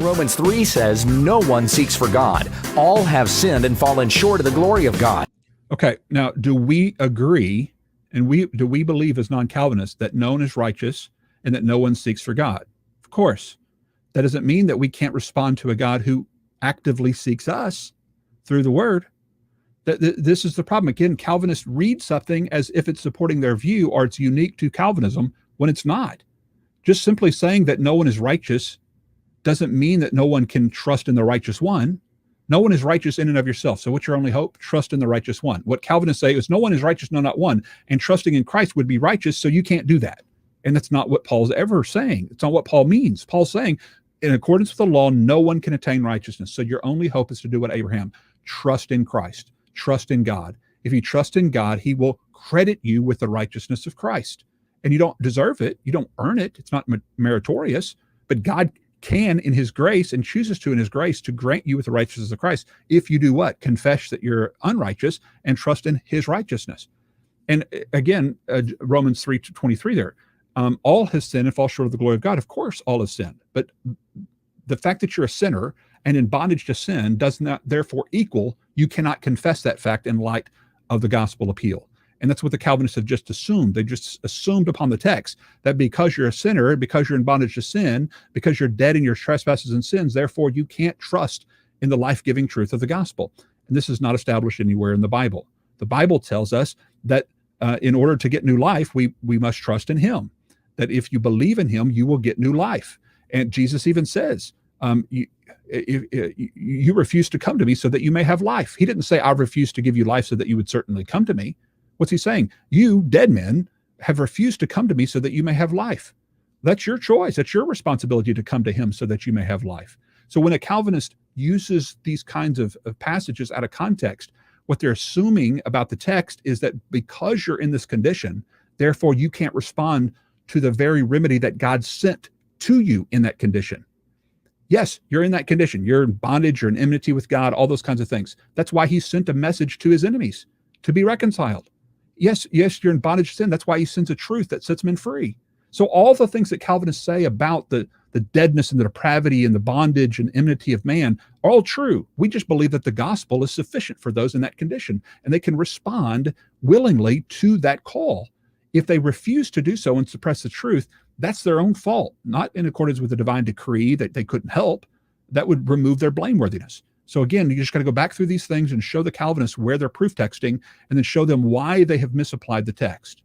Romans 3 says no one seeks for God. All have sinned and fallen short of the glory of God. Okay, now do we agree, and do we believe as non-Calvinists that no one is righteous and that no one seeks for God? Of course. That doesn't mean that we can't respond to a God who actively seeks us through the Word. This is the problem. Again, Calvinists read something as if it's supporting their view or it's unique to Calvinism when it's not. Just simply saying that no one is righteous doesn't mean that no one can trust in the righteous one. No one is righteous in and of yourself. So what's your only hope? Trust in the righteous one. What Calvinists say is no one is righteous, no, not one. And trusting in Christ would be righteous, so you can't do that. And that's not what Paul's ever saying. It's not what Paul means. Paul's saying, in accordance with the law, no one can attain righteousness. So your only hope is to do what Abraham, trust in Christ, trust in God. If you trust in God, he will credit you with the righteousness of Christ. And you don't deserve it. You don't earn it. It's not meritorious, but God can in his grace and chooses to in his grace to grant you with the righteousness of Christ if you do what? Confess that you're unrighteous and trust in his righteousness. And again, Romans 3:23 there, all have sinned and fall short of the glory of God. Of course, all have sinned. But the fact that you're a sinner and in bondage to sin does not therefore equal you cannot confess that fact in light of the gospel appeal. And that's what the Calvinists have just assumed. They just assumed upon the text that because you're a sinner, because you're in bondage to sin, because you're dead in your trespasses and sins, therefore you can't trust in the life-giving truth of the gospel. And this is not established anywhere in the Bible. The Bible tells us that in order to get new life, we must trust in him. That if you believe in him, you will get new life. And Jesus even says, you refuse to come to me so that you may have life. He didn't say, I refuse to give you life so that you would certainly come to me. What's he saying? You, dead men, have refused to come to me so that you may have life. That's your choice. That's your responsibility to come to him so that you may have life. So when a Calvinist uses these kinds of passages out of context, what they're assuming about the text is that because you're in this condition, therefore you can't respond to the very remedy that God sent to you in that condition. Yes, you're in that condition. You're in bondage, you're in enmity with God, all those kinds of things. That's why he sent a message to his enemies to be reconciled. Yes, you're in bondage to sin. That's why he sends a truth that sets men free. So all the things that Calvinists say about the deadness and the depravity and the bondage and enmity of man are all true. We just believe that the gospel is sufficient for those in that condition, and they can respond willingly to that call. If they refuse to do so and suppress the truth, that's their own fault, not in accordance with the divine decree that they couldn't help. That would remove their blameworthiness. So again, you just got to go back through these things and show the Calvinists where they're proof texting, and then show them why they have misapplied the text.